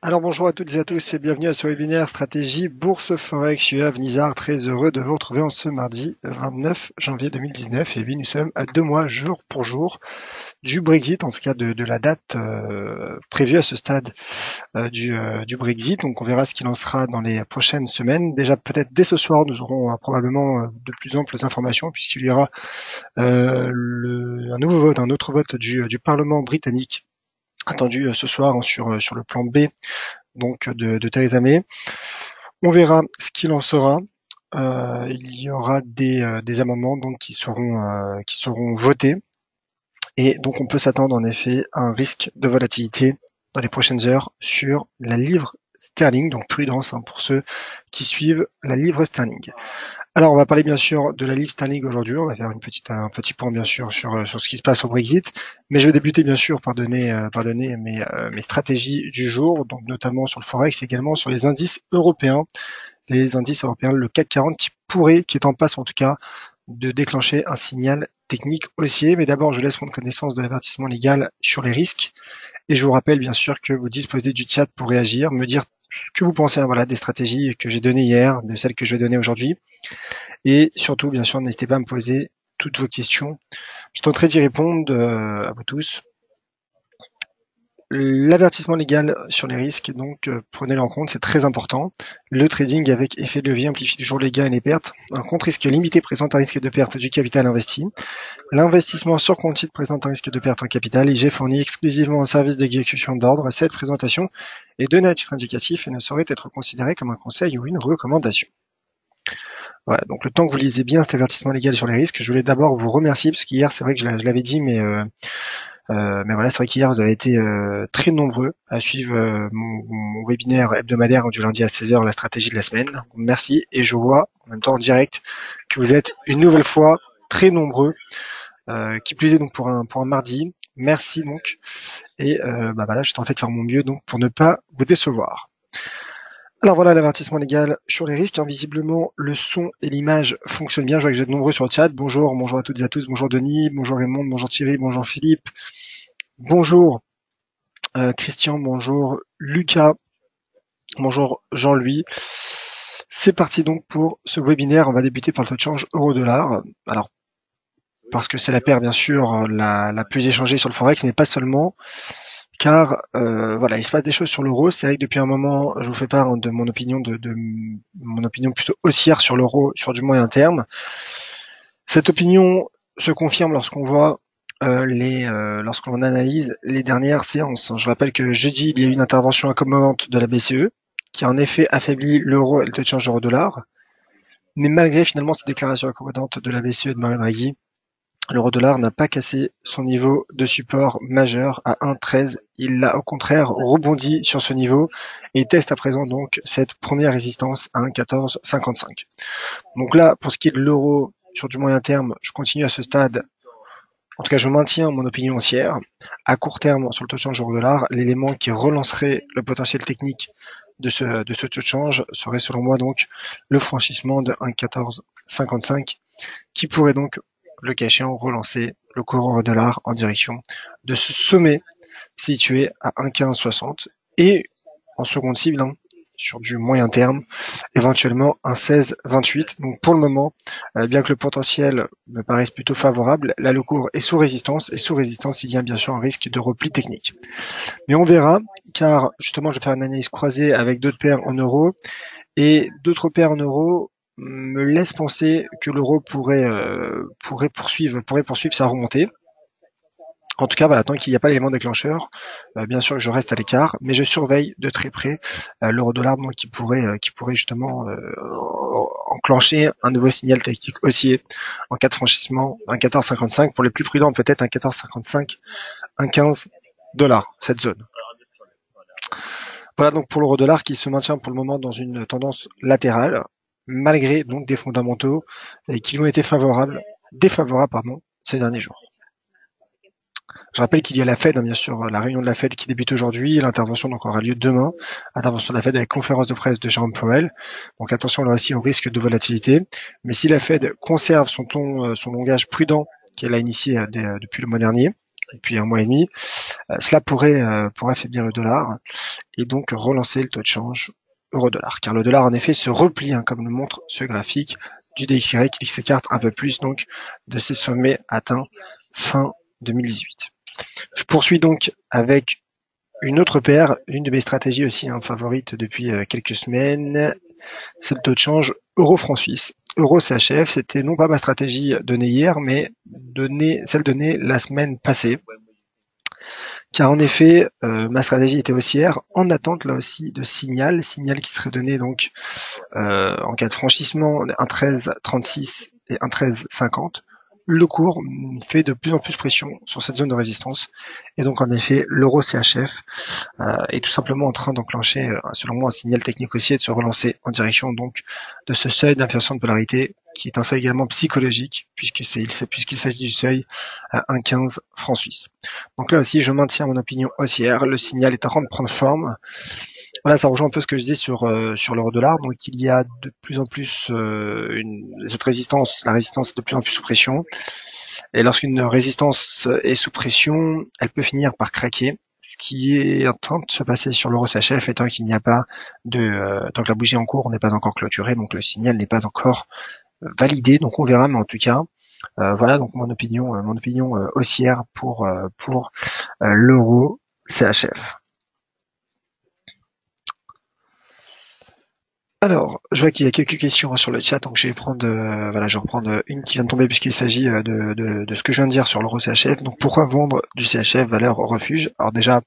Alors bonjour à toutes et à tous et bienvenue à ce webinaire stratégie Bourse Forex. Je suis Ave Nizar, très heureux de vous retrouver en ce mardi 29 janvier 2019. Et oui, nous sommes à 2 mois jour pour jour du Brexit, en tout cas de la date prévue à ce stade du Brexit. Donc on verra ce qu'il en sera dans les prochaines semaines. Déjà peut-être dès ce soir, nous aurons probablement de plus amples informations puisqu'il y aura un nouveau vote, un autre vote du Parlement britannique attendu ce soir sur le plan B donc de Theresa May. On verra ce qu'il en sera. Il y aura des amendements donc qui seront votés et donc on peut s'attendre en effet à un risque de volatilité dans les prochaines heures sur la livre sterling, donc prudence pour ceux qui suivent la livre sterling. Alors, on va parler bien sûr de la livre sterling aujourd'hui. On va faire un petit point bien sûr sur ce qui se passe au Brexit. Mais je vais débuter bien sûr par donner mes stratégies du jour, donc notamment sur le Forex, également sur les indices européens. Les indices européens, le CAC 40 qui est en passe en tout cas de déclencher un signal technique haussier. Mais d'abord, je laisse prendre connaissance de l'avertissement légal sur les risques. Et je vous rappelle bien sûr que vous disposez du chat pour réagir, me dire ce que vous pensez des stratégies que j'ai données hier, de celles que je vais donner aujourd'hui. Et surtout, bien sûr, n'hésitez pas à me poser toutes vos questions. Je tenterai d'y répondre à vous tous. L'avertissement légal sur les risques, donc prenez-le en compte, c'est très important. Le trading avec effet de levier amplifie toujours les gains et les pertes. Un compte risque limité présente un risque de perte du capital investi. L'investissement sur compte titre présente un risque de perte en capital. IG fournit exclusivement un service d'exécution d'ordre. Cette présentation est donnée à titre indicatif et ne saurait être considérée comme un conseil ou une recommandation. Voilà, donc le temps que vous lisez bien cet avertissement légal sur les risques, je voulais d'abord vous remercier parce qu'hier, c'est vrai que je l'avais dit, mais voilà, c'est vrai qu'hier vous avez été très nombreux à suivre mon webinaire hebdomadaire du lundi à 16h, la stratégie de la semaine. Merci, et je vois en même temps en direct que vous êtes une nouvelle fois très nombreux, qui plus est donc pour un mardi. Merci donc, et voilà, je tenterai de faire mon mieux donc pour ne pas vous décevoir. Alors voilà l'avertissement légal sur les risques. Visiblement, le son et l'image fonctionnent bien. Je vois que vous êtes nombreux sur le chat. Bonjour à toutes et à tous. Bonjour Denis, bonjour Raymond, bonjour Thierry, bonjour Philippe. Bonjour Christian, bonjour Lucas, bonjour Jean-Louis. C'est parti donc pour ce webinaire. On va débuter par le taux de change euro-dollar. Alors, parce que c'est la paire bien sûr la plus échangée sur le Forex, mais pas seulement. Car voilà, il se passe des choses sur l'euro. C'est vrai que depuis un moment, je vous fais part de mon opinion mon opinion plutôt haussière sur l'euro sur du moyen terme. Cette opinion se confirme lorsqu'on voit lorsqu'on analyse les dernières séances. Je rappelle que jeudi, il y a eu une intervention accommodante de la BCE qui a en effet affaibli l'euro et le taux de change euro-dollar. Mais malgré finalement cette déclaration accommodante de la BCE et de Mario Draghi, l'euro-dollar n'a pas cassé son niveau de support majeur à 1,13. Il a au contraire rebondi sur ce niveau et teste à présent donc cette première résistance à 1,1455. Donc là, pour ce qui est de l'euro sur du moyen terme, je continue à ce stade. En tout cas, je maintiens mon opinion haussière. À court terme, sur le taux de change euro-dollar, l'élément qui relancerait le potentiel technique de ce taux de change serait selon moi donc le franchissement de 1,1455 qui pourrait donc le cas échéant relancer le cours euro-dollar en direction de ce sommet situé à 1,1560 et en seconde cible sur du moyen terme, éventuellement un 16,28. Donc pour le moment, bien que le potentiel me paraisse plutôt favorable, là le cours est sous résistance et sous résistance il y a bien sûr un risque de repli technique. Mais on verra car justement je vais faire une analyse croisée avec d'autres paires en euros et d'autres paires en euros me laisse penser que l'euro pourrait poursuivre sa remontée. En tout cas, voilà, tant qu'il n'y a pas l'élément déclencheur, bien sûr que je reste à l'écart, mais je surveille de très près l'euro-dollar qui pourrait justement enclencher un nouveau signal tactique haussier en cas de franchissement, un 14,55 pour les plus prudents, peut-être un 14,55, un 15 dollars, cette zone. Voilà donc pour l'euro-dollar qui se maintient pour le moment dans une tendance latérale, malgré donc des fondamentaux qui lui ont été défavorables ces derniers jours. Je rappelle qu'il y a la Fed, bien sûr, la réunion de la Fed qui débute aujourd'hui, l'intervention donc aura lieu demain, intervention de la Fed avec conférence de presse de Jerome Powell. Donc attention là aussi au risque de volatilité. Mais si la Fed conserve son langage prudent qu'elle a initié depuis le mois dernier, depuis 1 mois et demi, cela pourrait affaiblir le dollar et donc relancer le taux de change euro-dollar. Car le dollar en effet se replie, comme le montre ce graphique du DXY qui s'écarte un peu plus donc de ses sommets atteints fin 2018. Je poursuis donc avec une autre paire, l'une de mes stratégies aussi favorite depuis quelques semaines, c'est le taux de change euro-franc suisse. Euro-CHF, c'était non pas ma stratégie donnée hier, mais celle donnée la semaine passée. Car en effet, ma stratégie était haussière, en attente là aussi de signal qui serait donné donc en cas de franchissement un 13,36 et un 13,50. Le cours fait de plus en plus pression sur cette zone de résistance et donc en effet l'euro CHF est tout simplement en train d'enclencher selon moi un signal technique haussier, de se relancer en direction donc de ce seuil d'inversion de polarité qui est un seuil également psychologique puisqu'il s'agit du seuil à 1,15 francs suisses. Donc là aussi je maintiens mon opinion haussière, le signal est en train de prendre forme. Voilà, ça rejoint un peu ce que je dis sur l'euro-dollar. Donc il y a de plus en plus cette résistance, la résistance est de plus en plus sous pression. Et lorsqu'une résistance est sous pression, elle peut finir par craquer. Ce qui est en train de se passer sur l'euro CHF étant qu'il n'y a pas tant que la bougie en cours n'est pas encore clôturée, donc le signal n'est pas encore validé. Donc on verra, mais en tout cas, voilà donc mon opinion haussière pour l'euro CHF. Alors, je vois qu'il y a quelques questions sur le chat, donc je vais reprendre une qui vient de tomber puisqu'il s'agit de ce que je viens de dire sur l'euro CHF. Donc, pourquoi vendre du CHF valeur refuge? Alors déjà,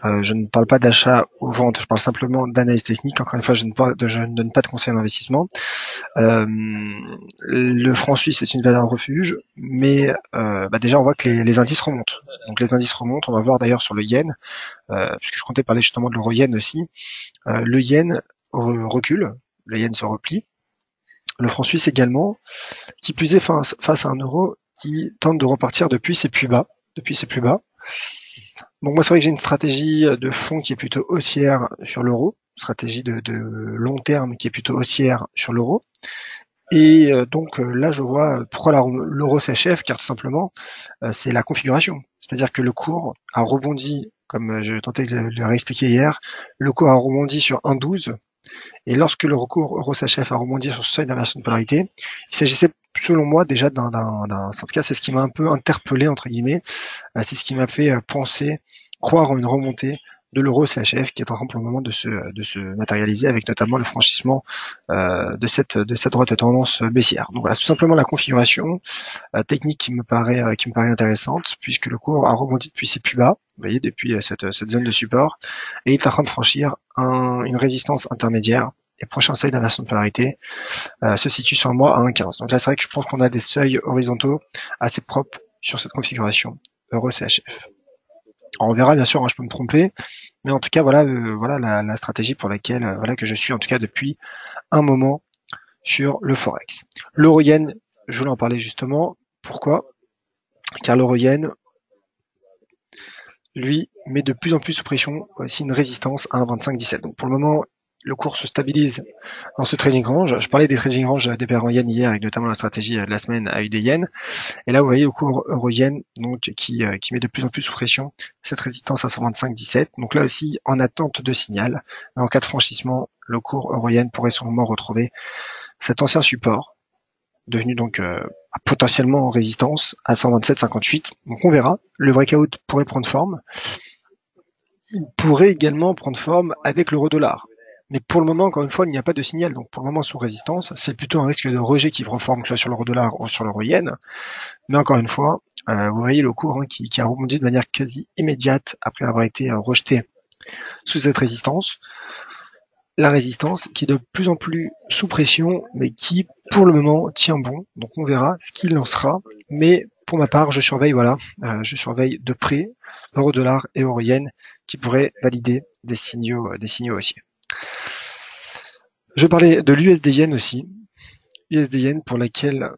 je ne parle pas d'achat ou vente, je parle simplement d'analyse technique. Encore une fois, je ne donne pas de conseil d'investissement. Le franc suisse est une valeur refuge, mais déjà on voit que les indices remontent. Donc les indices remontent. On va voir d'ailleurs sur le yen, puisque je comptais parler justement de l'euro yen aussi. Le yen recule, le yen se replie, le franc suisse également, qui plus est face à un euro qui tente de repartir depuis ses plus bas. Donc moi c'est vrai que j'ai une stratégie de fond qui est plutôt haussière sur l'euro, stratégie de long terme qui est plutôt haussière sur l'euro. Et donc là je vois pourquoi l'euro s'achève, car tout simplement c'est la configuration. C'est-à-dire que le cours a rebondi, comme je tentais de le réexpliquer hier, le cours a rebondi sur 1,12. Et lorsque le recours euro CHF a rebondi sur ce seuil d'inversion de polarité, il s'agissait selon moi déjà en tout cas c'est ce qui m'a un peu interpellé entre guillemets, c'est ce qui m'a fait croire en une remontée de l'euro CHF qui est en train pour le moment de se matérialiser avec notamment le franchissement de cette droite tendance baissière. Donc voilà, tout simplement la configuration technique qui me paraît intéressante puisque le cours a rebondi depuis ses plus bas, vous voyez, depuis cette zone de support, et il est en train de franchir une résistance intermédiaire. Et prochain seuil d'inversion de polarité se situe sur le mois à 1,15. Donc là, c'est vrai que je pense qu'on a des seuils horizontaux assez propres sur cette configuration euro CHF. Alors, on verra bien sûr, je peux me tromper, mais en tout cas voilà la stratégie pour laquelle que je suis en tout cas depuis un moment sur le forex. L'euro yen, je voulais en parler justement. Pourquoi? Car l'euro yen, lui, met de plus en plus sous pression aussi une résistance à 1,2517. Donc pour le moment, le cours se stabilise dans ce trading range. Je parlais des trading range des paires en yen hier, avec notamment la stratégie de la semaine à UD yen. Et là, vous voyez au cours euro-yen, donc qui met de plus en plus sous pression cette résistance à 125,17. Donc là aussi, en attente de signal. En cas de franchissement, le cours euro-yen pourrait sûrement retrouver cet ancien support, devenu donc potentiellement en résistance à 127,58. Donc on verra. Le breakout pourrait prendre forme. Il pourrait également prendre forme avec l'euro-dollar. Mais pour le moment, encore une fois, il n'y a pas de signal. Donc pour le moment, sous résistance, c'est plutôt un risque de rejet qui prend forme, que ce soit sur l'euro-dollar ou sur l'euro-yen. Mais encore une fois, vous voyez le cours qui a rebondi de manière quasi immédiate après avoir été rejeté sous cette résistance. La résistance qui est de plus en plus sous pression, mais qui, pour le moment, tient bon. Donc on verra ce qu'il en sera. Mais pour ma part, je surveille de près euro-dollar et euro-yen qui pourraient valider des signaux haussiers. Je parlais de l'USD-yen aussi. USD-yen pour laquelle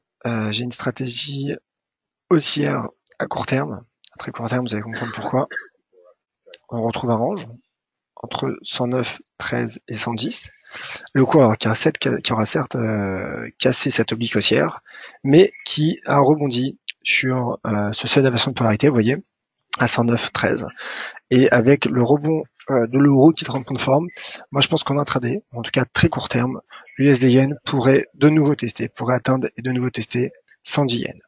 j'ai une stratégie haussière à court terme. À très court terme, vous allez comprendre pourquoi. On retrouve un range entre 109, 13 et 110. Le cours qui aura certes cassé cette oblique haussière, mais qui a rebondi sur ce seuil d'inversion de polarité, vous voyez, à 109,13. Et avec le rebond de l'euro qui est en forme, moi je pense qu'en intraday, en tout cas très court terme, l'USD Yen pourrait de nouveau tester, pourrait atteindre et de nouveau tester 110 Yen.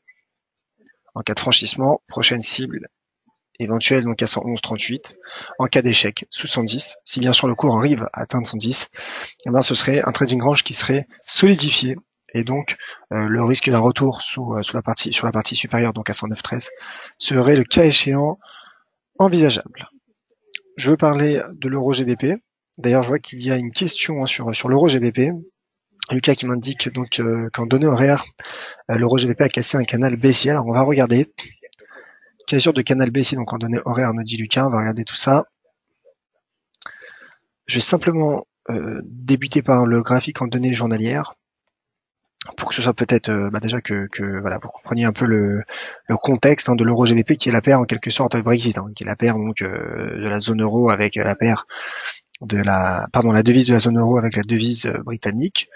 En cas de franchissement, prochaine cible éventuelle donc à 111,38. En cas d'échec, sous 110, si bien sûr le cours arrive à atteindre 110, eh bien ce serait un trading range qui serait solidifié. Et donc le risque d'un retour sur la partie supérieure, donc à 109,13, serait le cas échéant envisageable. Je veux parler de l'euro GBP. D'ailleurs, je vois qu'il y a une question sur l'euro GBP. Lucas qui m'indique donc qu'en données horaires, l'euro GBP a cassé un canal baissier. Alors on va regarder. Cassure de canal baissier, donc en données horaires, me dit Lucas. On va regarder tout ça. Je vais simplement débuter par le graphique en données journalières pour que ce soit peut-être déjà que voilà, vous compreniez un peu le contexte de l'euro GBP qui est la paire en quelque sorte Brexit, qui est la paire donc de la zone euro avec la paire de la devise de la zone euro avec la devise britannique.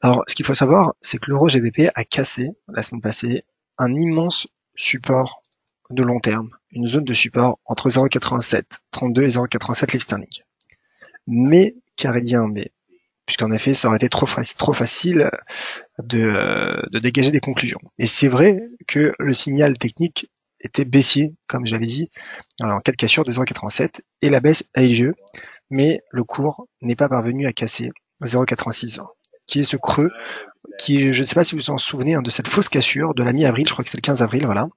Alors ce qu'il faut savoir, c'est que l'euro GBP a cassé la semaine passée un immense support de long terme, une zone de support entre 0,8732 et 0,87 livres sterling. Mais car il y a un mais, puisqu'en effet, ça aurait été trop facile de dégager des conclusions. Et c'est vrai que le signal technique était baissier, comme j'avais dit, en cas de cassure de 0,87, et la baisse a eu lieu, mais le cours n'est pas parvenu à casser 0,8620, qui est ce creux, qui, je ne sais pas si vous vous en souvenez, de cette fausse cassure de la mi-avril, je crois que c'est le 15 avril, voilà,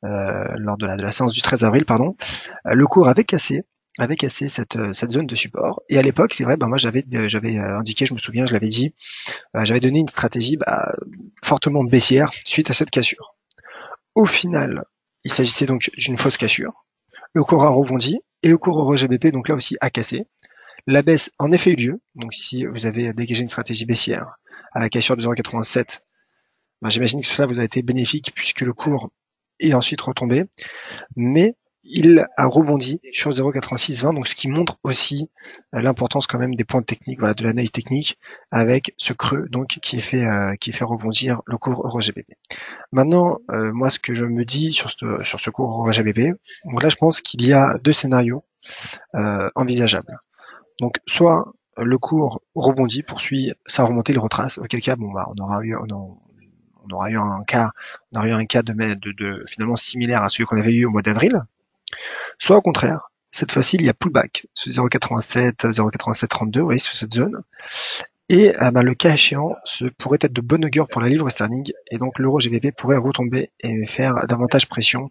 lors de la séance du 13 avril, pardon, le cours avait cassé cette zone de support. Et à l'époque, c'est vrai, moi j'avais indiqué, je me souviens, je l'avais dit, j'avais donné une stratégie fortement baissière suite à cette cassure. Au final, il s'agissait donc d'une fausse cassure. Le cours a rebondi et le cours euro GBP donc là aussi a cassé. La baisse en effet eu lieu. Donc si vous avez dégagé une stratégie baissière à la cassure de 0,87, j'imagine que cela vous a été bénéfique puisque le cours est ensuite retombé. Mais il a rebondi sur 0,8620, donc ce qui montre aussi l'importance quand même des points techniques, voilà, de l'analyse technique, avec ce creux donc qui fait rebondir le cours euro GBP. Maintenant, moi ce que je me dis sur ce cours euro GBP, donc là je pense qu'il y a deux scénarios envisageables. Donc soit le cours rebondit, poursuit sa remontée, il retrace, auquel cas on aura eu un cas de finalement similaire à celui qu'on avait eu au mois d'avril. Soit au contraire, cette fois-ci, il y a pullback sur 0,87, 0,8732, vous voyez, sur cette zone. Et le cas échéant, ce pourrait être de bon augure pour la livre sterling, et donc l'euro GBP pourrait retomber et faire davantage pression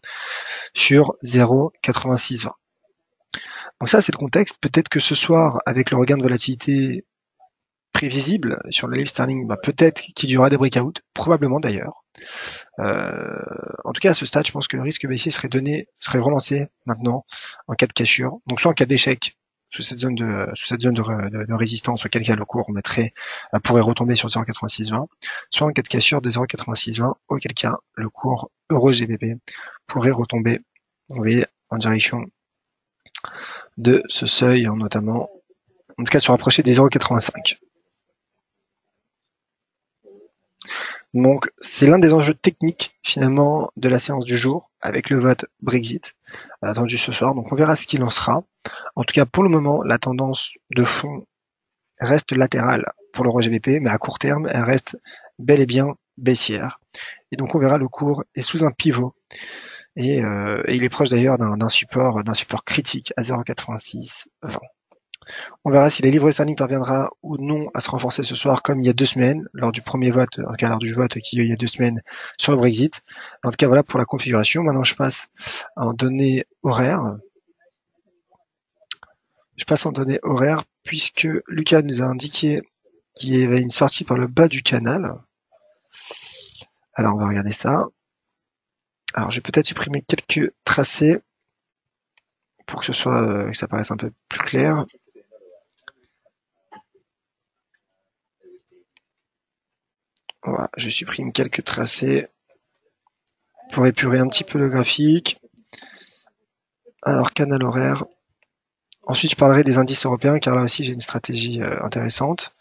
sur 0,8620. Donc ça, c'est le contexte. Peut-être que ce soir, avec le regain de volatilité prévisible sur la livre sterling, peut-être qu'il y aura des breakouts, probablement d'ailleurs. En tout cas, à ce stade, je pense que le risque baissier serait relancé maintenant en cas de cassure. Donc soit en cas d'échec sous cette zone de résistance, auquel cas le cours pourrait retomber sur 0,8620, soit en cas de cassure de 0,8620, auquel cas le cours euro GBP pourrait retomber, vous voyez, en direction de ce seuil, notamment, en tout cas se rapprocher des 0,85. Donc c'est l'un des enjeux techniques finalement de la séance du jour avec le vote Brexit attendu ce soir. Donc on verra ce qu'il en sera. En tout cas pour le moment la tendance de fond reste latérale pour l'euro GBP, mais à court terme elle reste bel et bien baissière. Et donc on verra le cours est sous un pivot et il est proche d'ailleurs d'un support critique à 0,8620. On verra si la livre sterling parviendra ou non à se renforcer ce soir comme il y a 2 semaines, lors du premier vote, en tout cas lors du vote qu'il y a eu il y a 2 semaines sur le Brexit. En tout cas, voilà pour la configuration. Maintenant, je passe en données horaires. Puisque Lucas nous a indiqué qu'il y avait une sortie par le bas du canal. Alors, on va regarder ça. Alors, je vais peut-être supprimer quelques tracés pour que ça paraisse un peu plus clair. Voilà, je supprime quelques tracés pour épurer un petit peu le graphique. Alors, canal horaire. Ensuite, je parlerai des indices européens, car là aussi, j'ai une stratégie intéressante.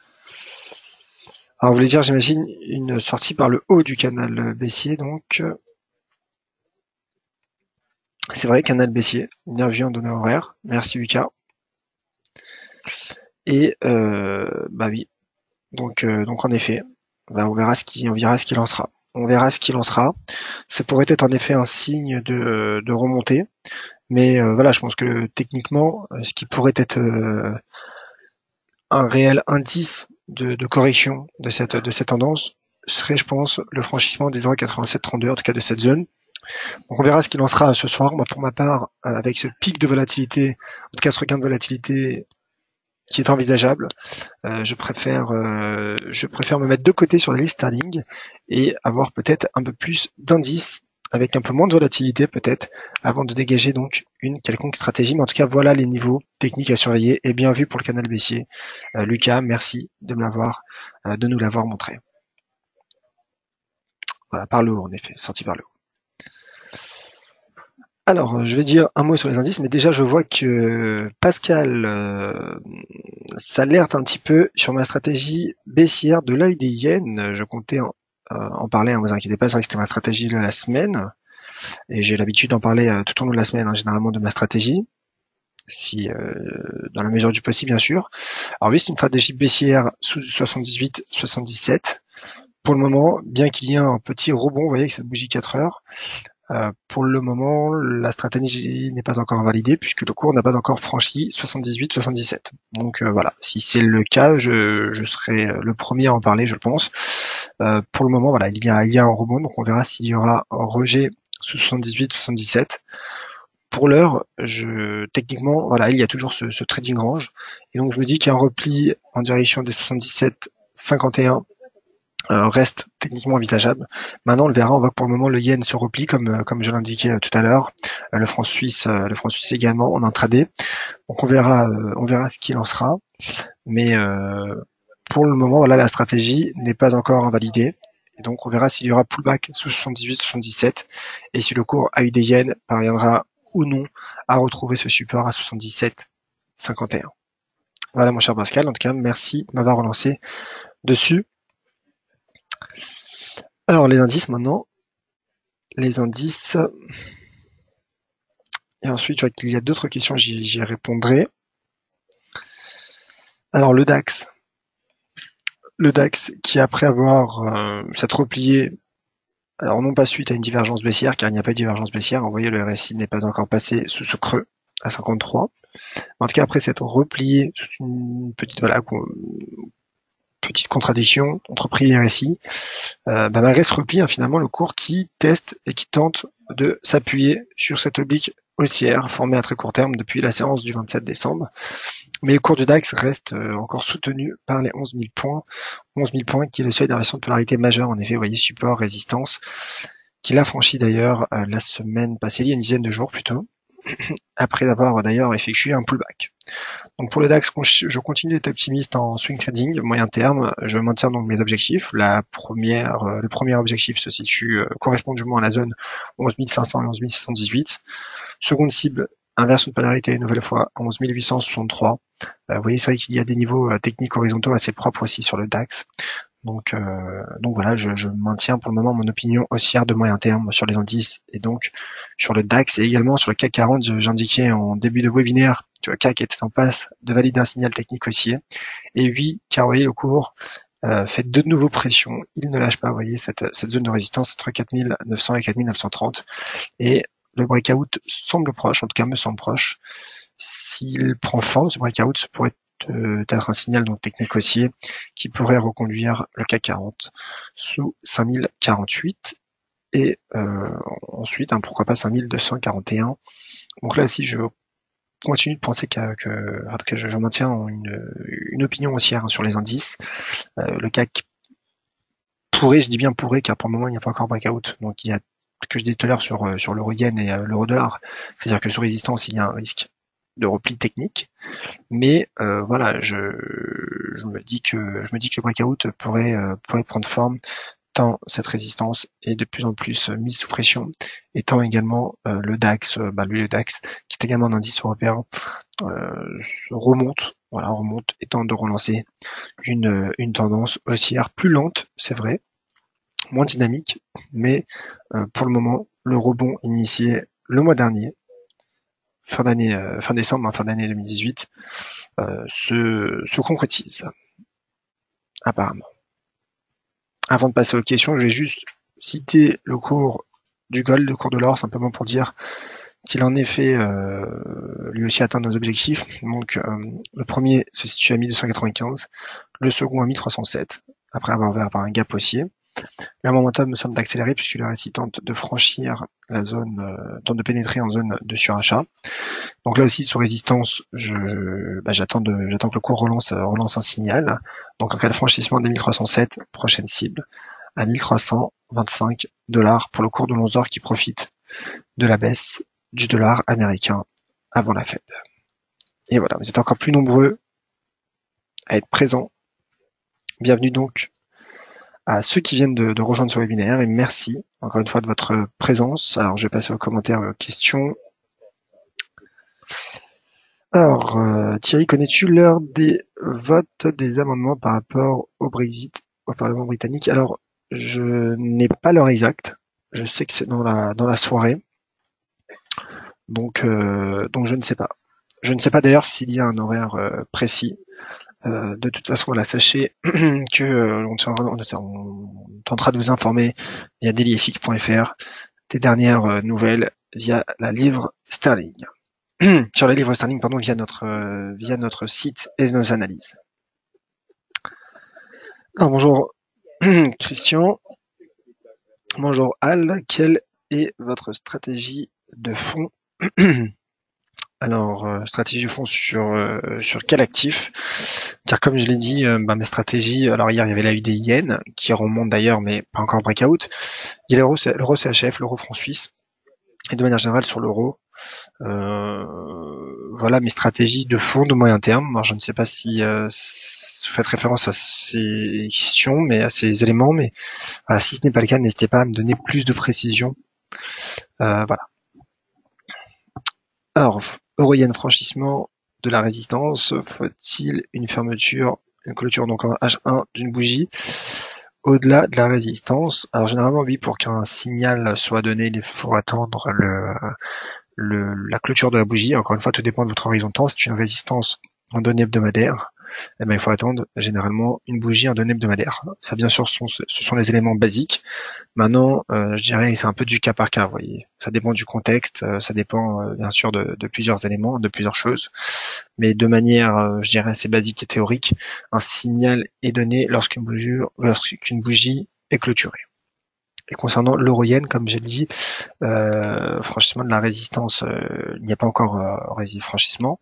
Alors, vous voulez dire, j'imagine, une sortie par le haut du canal baissier, donc. C'est vrai, canal baissier, bienvenue en données horaires. Merci Lucas. Et bah oui, donc en effet, bah, on verra ce qui lancera. On verra ce qu'il lancera. Ça pourrait être en effet un signe de remontée, mais voilà, je pense que techniquement, ce qui pourrait être un réel indice de correction de cette tendance serait, je pense, le franchissement des 0,8732, en tout cas de cette zone. Donc on verra ce qu'il lancera ce soir. Moi, pour ma part, avec ce pic de volatilité, en tout cas ce regain de volatilité qui est envisageable, je préfère me mettre de côté sur la liste sterling et avoir peut-être un peu plus d'indices avec un peu moins de volatilité peut-être avant de dégager donc une quelconque stratégie. Mais en tout cas, voilà les niveaux techniques à surveiller et bien vu pour le canal baissier. Lucas, merci de nous l'avoir montré. Voilà, par le haut en effet, sorti par le haut. Alors, je vais dire un mot sur les indices, mais déjà je vois que Pascal s'alerte un petit peu sur ma stratégie baissière de l'œil des yens. Je comptais en parler, hein, vous inquiétez pas, c'est vrai que c'était ma stratégie de la semaine, et j'ai l'habitude d'en parler tout au long de la semaine, hein, généralement de ma stratégie, si dans la mesure du possible bien sûr. Alors oui, c'est une stratégie baissière sous 78-77. Pour le moment, bien qu'il y ait un petit rebond, vous voyez, avec cette bougie 4 heures, pour le moment, la stratégie n'est pas encore validée puisque le cours n'a pas encore franchi 78-77. Donc voilà, si c'est le cas, je serai le premier à en parler, je pense. Pour le moment, voilà, il y a un rebond, donc on verra s'il y aura un rejet sous 78-77. Pour l'heure, techniquement, voilà, il y a toujours ce trading range, et donc je me dis qu'un repli en direction des 77-51 reste techniquement envisageable. Maintenant, on le verra. On voit que pour le moment, le yen se replie, comme je l'indiquais tout à l'heure. Le franc suisse également en intraday. Donc on verra ce qu'il en sera. Mais pour le moment, voilà, la stratégie n'est pas encore invalidée. Et donc on verra s'il y aura pullback sous 78-77 et si le cours AUD yen parviendra ou non à retrouver ce support à 77-51. Voilà mon cher Pascal. En tout cas, merci de m'avoir relancé dessus. Alors les indices maintenant. Les indices. Et ensuite, je vois qu'il y a d'autres questions, j'y répondrai. Alors le DAX. Le DAX qui après avoir s'être replié, alors non pas suite à une divergence baissière, car il n'y a pas eu de divergence baissière, vous voyez le RSI n'est pas encore passé sous ce creux à 53. En tout cas après s'être replié sous une petite contradiction entre prix et RSI, malgré ce repli, finalement le cours qui teste et qui tente de s'appuyer sur cette oblique haussière formée à très court terme depuis la séance du 27 décembre. Mais le cours du DAX reste encore soutenu par les 11 000 points. 11 000 points qui est le seuil d'inversion de polarité majeure. En effet, vous voyez, support, résistance, qu'il a franchi d'ailleurs la semaine passée, il y a une dizaine de jours plutôt, après avoir d'ailleurs effectué un pullback. Donc pour le DAX, je continue d'être optimiste en swing trading, moyen terme. Je maintiens donc mes objectifs. Le premier objectif se situe correspond du moins à la zone 11 500 et 11 618. Seconde cible, inversion de polarité une nouvelle fois à 11 863. Vous voyez, c'est vrai qu'il y a des niveaux techniques horizontaux assez propres aussi sur le DAX. Donc voilà, je maintiens pour le moment mon opinion haussière de moyen terme sur les indices et donc sur le DAX et également sur le CAC 40. J'indiquais en début de webinaire que le CAC était en passe de valider un signal technique haussier. Et oui, car vous voyez, le cours fait de nouveau pression. Il ne lâche pas, vous voyez, cette zone de résistance entre 4900 et 4930. Et le breakout semble proche, en tout cas me semble proche. S'il prend forme, ce breakout, ça pourrait être un signal donc technique haussier qui pourrait reconduire le CAC 40 sous 5048 et ensuite pourquoi pas 5241. Donc là si je continue de penser que je maintiens une opinion haussière sur les indices, le CAC pourrait, je dis bien pourrait, car pour le moment il n'y a pas encore breakout, donc il y a que je disais tout à l'heure sur l'euro yen et l'euro dollar, c'est-à-dire que sur résistance il y a un risque de repli technique, mais voilà, je me dis que le breakout pourrait prendre forme tant cette résistance est de plus en plus mise sous pression, et tant également le DAX, le DAX qui est également un indice européen remonte et tente de relancer une tendance haussière plus lente, c'est vrai, moins dynamique, mais pour le moment le rebond initié le mois dernier fin d'année, fin décembre, fin d'année 2018, se concrétise, apparemment. Avant de passer aux questions, je vais juste citer le cours du gold, le cours de l'or, simplement pour dire qu'il en effet lui aussi atteint nos objectifs. Donc le premier se situe à 1295, le second à 1307, après avoir ouvert par un gap haussier. Le momentum me semble d'accélérer puisqu'il reste tente de franchir la zone, tente de pénétrer en zone de surachat. Donc là aussi, sous résistance, j'attends que le cours relance un signal. Donc en cas de franchissement des 1307, prochaine cible à 1325 $ pour le cours de l'11 heures qui profite de la baisse du dollar américain avant la Fed. Et voilà, vous êtes encore plus nombreux à être présents. Bienvenue donc à ceux qui viennent de rejoindre ce webinaire et merci encore une fois de votre présence. Alors je vais passer aux commentaires et aux questions. Alors, Thierry, connais-tu l'heure des votes des amendements par rapport au Brexit au Parlement britannique? Alors, je n'ai pas l'heure exacte. Je sais que c'est dans la soirée. Donc je ne sais pas. Je ne sais pas d'ailleurs s'il y a un horaire précis. De toute façon, voilà, sachez que on tentera de vous informer via dailyfx.fr des dernières nouvelles via la livre sterling. Sur la livre sterling, pardon, via notre site et nos analyses. Alors bonjour Christian, bonjour Al, quelle est votre stratégie de fond? Alors, stratégie de fond sur quel actif? Car comme je l'ai dit, mes stratégies, alors hier il y avait la UDIN qui remonte d'ailleurs, mais pas encore breakout. Il y a l'euro CHF, l'euro franc suisse, et de manière générale sur l'euro. Voilà mes stratégies de fond de moyen terme. Alors, je ne sais pas si vous faites référence à ces questions, mais à ces éléments, mais voilà, si ce n'est pas le cas, n'hésitez pas à me donner plus de précision. Voilà. Alors, euro-yen franchissement de la résistance, faut-il une clôture donc en H1 d'une bougie au-delà de la résistance? Alors généralement oui, pour qu'un signal soit donné, il faut attendre la clôture de la bougie. Encore une fois, tout dépend de votre horizon de temps. C'est une résistance en données hebdomadaires. Eh ben, il faut attendre généralement une bougie en données hebdomadaires. Ça, bien sûr, ce sont les éléments basiques. Maintenant, je dirais que c'est un peu du cas par cas, vous voyez. Ça dépend du contexte, ça dépend bien sûr de plusieurs éléments, de plusieurs choses. Mais de manière, je dirais, assez basique et théorique, un signal est donné lorsqu'une bougie est clôturée. Et concernant l'euro-yen, comme j'ai dit, franchissement de la résistance, il n'y a pas encore franchissement,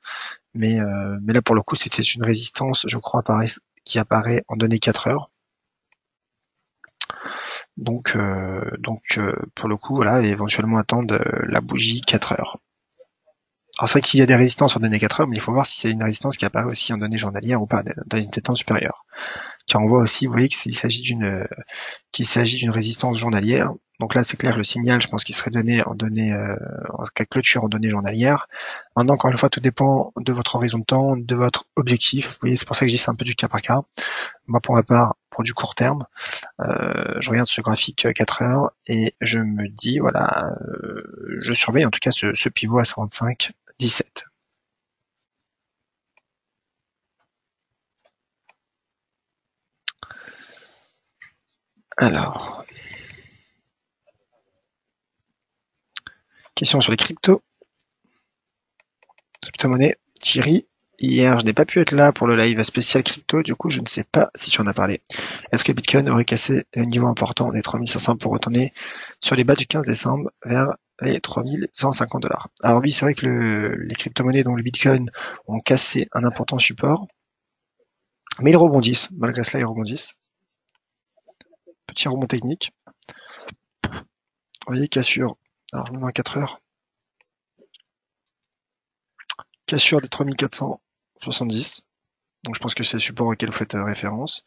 mais là pour le coup c'était une résistance, je crois, qui apparaît en données 4 heures. Donc pour le coup, voilà, éventuellement attendre la bougie 4 heures. Alors c'est vrai que s'il y a des résistances en données 4 heures, mais il faut voir si c'est une résistance qui apparaît aussi en données journalières ou pas, dans une tendance supérieure. Car on voit aussi, vous voyez, qu'il s'agit d'une résistance journalière. Donc là, c'est clair, le signal, je pense qu'il serait donné en données, en cas de clôture en données journalières. Maintenant, encore une fois, tout dépend de votre horizon de temps, de votre objectif. Vous voyez, c'est pour ça que je dis c'est un peu du cas par cas. Moi, pour ma part, pour du court terme, je regarde ce graphique 4 heures et je me dis, voilà, je surveille en tout cas ce pivot à 125,17. Alors, question sur les cryptos. Crypto-monnaie, Thierry. Hier, je n'ai pas pu être là pour le live spécial crypto, du coup, je ne sais pas si tu en as parlé. Est-ce que Bitcoin aurait cassé le niveau important des 3500 pour retourner sur les bas du 15 décembre vers les 3150 $? Alors oui, c'est vrai que les crypto-monnaies dont le Bitcoin ont cassé un important support, mais ils rebondissent. Malgré cela, ils rebondissent. Petit rebond technique. Vous voyez, cassure. Alors, je me mets à 4 heures. Cassure des 3470. Donc, je pense que c'est le support auquel vous faites référence.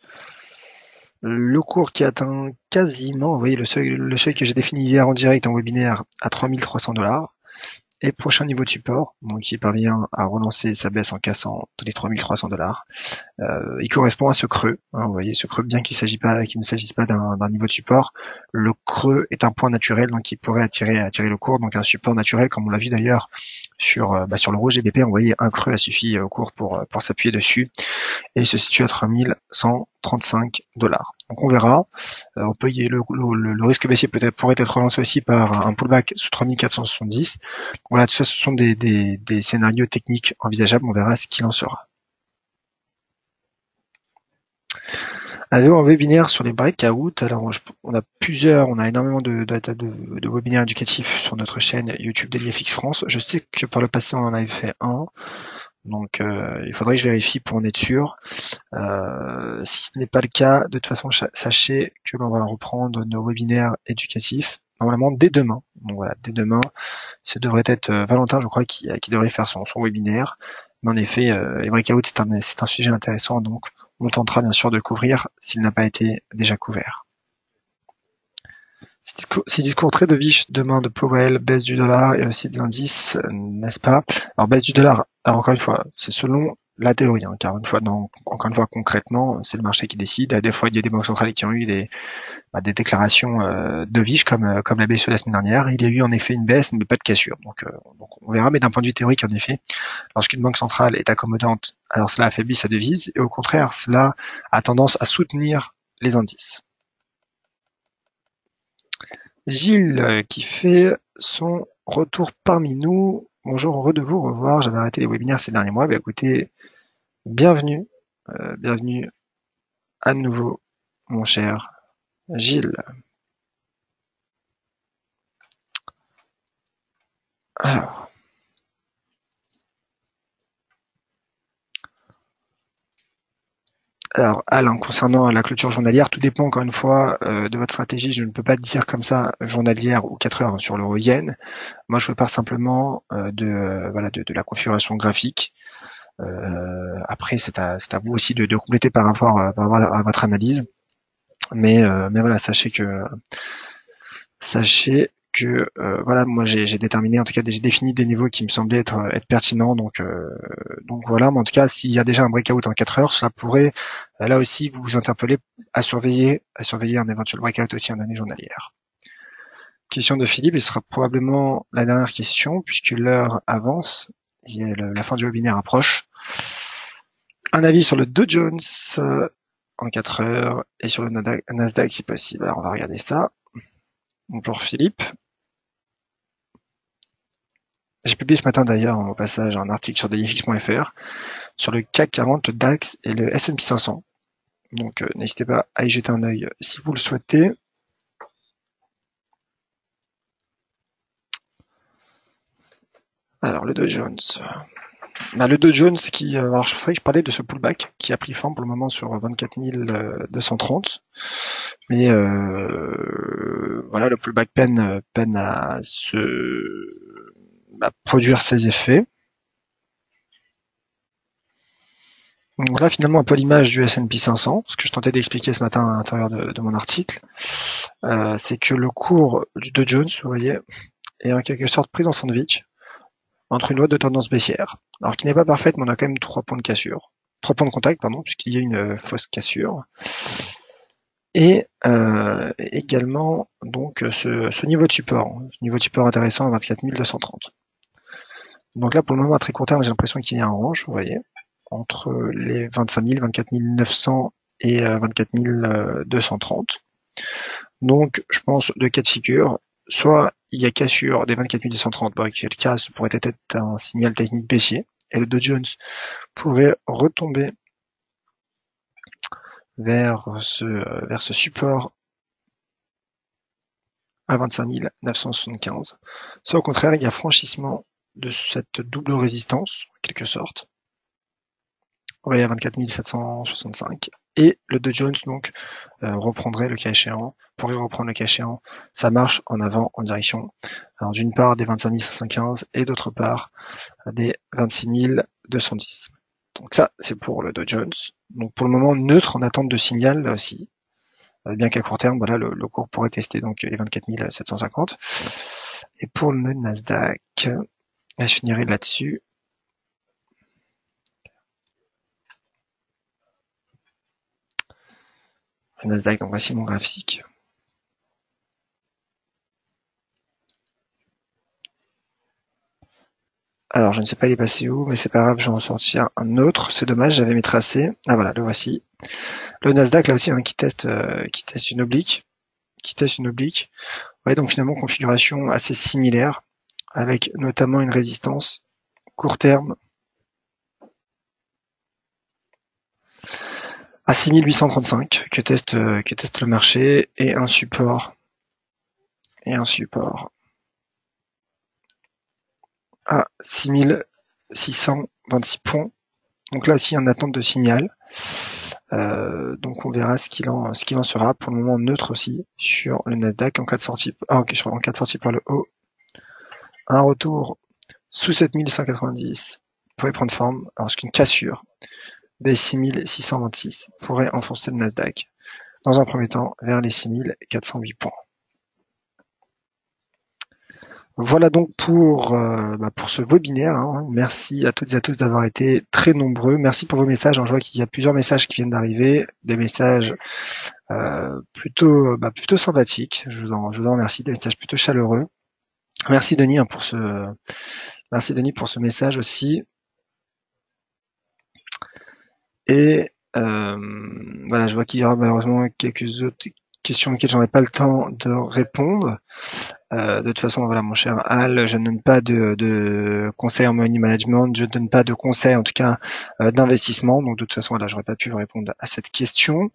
Le cours qui atteint quasiment, vous voyez, le seuil que j'ai défini hier en direct en webinaire à 3300 $. Et prochain niveau de support, donc il parvient à relancer sa baisse en cassant les 3300 $. Il correspond à ce creux, hein, vous voyez, ce creux, bien qu'il ne s'agisse pas d'un niveau de support, le creux est un point naturel, donc il pourrait attirer le cours, donc un support naturel, comme on l'a vu d'ailleurs sur l'euro GBP, on voyait un creux a suffi au cours pour s'appuyer dessus et il se situe à 3135 dollars. Donc on verra. On peut le risque baissier pourrait être relancé aussi par un pullback sous 3470. Voilà, tout ça, ce sont des scénarios techniques envisageables. On verra ce qu'il en sera. Un webinaire sur les breakouts. Alors, on a énormément de webinaires éducatifs sur notre chaîne YouTube DailyFX France. Je sais que par le passé, on en avait fait un. Donc, il faudrait que je vérifie pour en être sûr. Si ce n'est pas le cas, de toute façon, sachez que l'on va reprendre nos webinaires éducatifs normalement dès demain. Donc voilà, dès demain, ce devrait être Valentin, je crois, qui devrait faire son webinaire. Mais en effet, les breakouts, c'est un sujet intéressant, donc on tentera bien sûr de couvrir s'il n'a pas été déjà couvert. Ces discours très dovish demain de Powell, baisse du dollar et aussi des indices, n'est-ce pas? Alors baisse du dollar, alors encore une fois, c'est selon la théorie, hein, car encore une fois concrètement, c'est le marché qui décide. Des fois, il y a des banques centrales qui ont eu des déclarations dovish comme la BCE la semaine dernière. Il y a eu en effet une baisse, mais pas de cassure. Donc on verra, mais d'un point de vue théorique, en effet, lorsqu'une banque centrale est accommodante, alors cela affaiblit sa devise, et au contraire, cela a tendance à soutenir les indices. Gilles qui fait son retour parmi nous. Bonjour, heureux de vous revoir. J'avais arrêté les webinaires ces derniers mois. Écoutez, bienvenue, bienvenue à nouveau, mon cher Gilles. Alors, Alain, concernant la clôture journalière, tout dépend encore une fois de votre stratégie. Je ne peux pas dire comme ça journalière ou 4 heures sur l'euro yen. Moi, je pars simplement de la configuration graphique. Après, c'est à vous aussi de compléter par rapport à votre analyse. Mais voilà, sachez que voilà, moi j'ai déterminé, en tout cas j'ai défini des niveaux qui me semblaient être pertinents. Donc voilà, mais en tout cas, s'il y a déjà un breakout en 4 heures, ça pourrait là aussi vous interpeller à surveiller un éventuel breakout aussi en année journalière. Question de Philippe, il sera probablement la dernière question puisque l'heure avance et la fin du webinaire approche. Un avis sur le Dow Jones en 4 heures et sur le Nasdaq si possible. Alors on va regarder ça. Bonjour Philippe. J'ai publié ce matin d'ailleurs au passage un article sur dailyfx.fr sur le CAC 40, le DAX et le S&P 500. Donc n'hésitez pas à y jeter un œil si vous le souhaitez. Alors le Dow Jones. Le Dow Jones qui, alors je pensais que je parlais de ce pullback qui a pris forme pour le moment sur 24 230. Mais voilà, le pullback peine à produire ses effets. Donc là, finalement, un peu l'image du S&P 500, ce que je tentais d'expliquer ce matin à l'intérieur de mon article, c'est que le cours du Dow Jones, vous voyez, est en quelque sorte pris en sandwich entre une loi de tendance baissière, alors qui n'est pas parfaite, mais on a quand même 3 points de cassure, 3 points de contact, pardon, puisqu'il y a une fausse cassure. Et également donc ce niveau de support intéressant à 24 230. Donc là, pour le moment, à très court terme, j'ai l'impression qu'il y a un range, vous voyez, entre les 25 000, 24 900 et 24 230. Donc, je pense deux cas de figure. Soit il y a cassure des 24 230, quel cas, ce pourrait être un signal technique baissier, et le Dow Jones pourrait retomber vers ce support à 25 975. Soit au contraire, il y a franchissement de cette double résistance, en quelque sorte, à 24 765. Et le Dow Jones donc reprendrait le cas échéant, pourrait reprendre le cas échéant, ça marche en avant en direction, alors d'une part des 25 515 et d'autre part des 26 210. Donc ça, c'est pour le Dow Jones. Donc pour le moment, neutre en attente de signal là aussi. Bien qu'à court terme, voilà, le cours pourrait tester donc les 24 750. Et pour le Nasdaq, je finirai là-dessus. Le Nasdaq, donc voici mon graphique. Alors, je ne sais pas il est passé où, mais c'est pas grave, j'en ressortis un autre. C'est dommage, j'avais mes tracés. Ah voilà, le voici. Le Nasdaq, là aussi, hein, qui teste une oblique. Ouais, donc finalement, configuration assez similaire, avec notamment une résistance court terme à 6835 que teste le marché et un support à 6626 points. Donc là aussi en attente de signal. Donc on verra ce qu'il en sera. Pour le moment neutre aussi sur le Nasdaq en cas de sortie par le haut. Un retour sous 7190 pourrait prendre forme lorsqu'une cassure des 6626 pourrait enfoncer le Nasdaq dans un premier temps vers les 6408 points. Voilà donc pour ce webinaire, hein. Merci à toutes et à tous d'avoir été très nombreux. Merci pour vos messages. Je vois qu'il y a plusieurs messages qui viennent d'arriver, des messages plutôt sympathiques. Je vous en remercie, des messages plutôt chaleureux. Merci Denis pour ce message aussi. Et voilà, je vois qu'il y aura malheureusement quelques autres questions auxquelles j'aurai pas le temps de répondre. De toute façon, voilà, mon cher Al, je ne donne pas de conseils en money management, je ne donne pas de conseils, en tout cas, d'investissement. Donc, de toute façon, voilà, j'aurais pas pu vous répondre à cette question.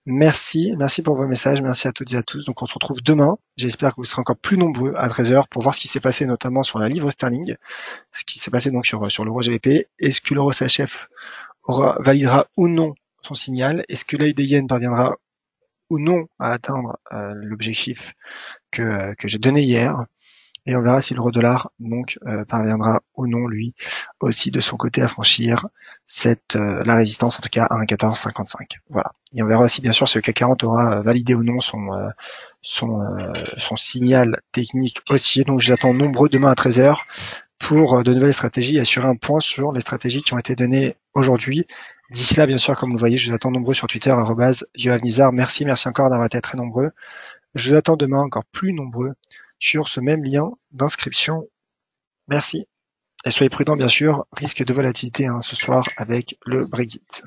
Merci pour vos messages, merci à toutes et à tous. Donc, on se retrouve demain. J'espère que vous serez encore plus nombreux à 13h pour voir ce qui s'est passé, notamment sur la livre sterling, ce qui s'est passé donc sur l'euro GBP. Est-ce que l'euro CHF validera ou non son signal? Est-ce que l'AID yen parviendra ou non à atteindre l'objectif que j'ai donné hier? Et on verra si l'euro dollar donc parviendra ou non lui aussi de son côté à franchir la résistance, en tout cas à 1,1455. Voilà. Et on verra aussi bien sûr si le CAC 40 aura validé ou non son signal technique haussier. Donc j'attends nombreux demain à 13h pour de nouvelles stratégies et assurer un point sur les stratégies qui ont été données aujourd'hui. D'ici là, bien sûr, comme vous le voyez, je vous attends nombreux sur Twitter, @yoavnizar. Merci encore d'avoir été très nombreux. Je vous attends demain encore plus nombreux sur ce même lien d'inscription. Merci. Et soyez prudents, bien sûr, risque de volatilité ce soir avec le Brexit.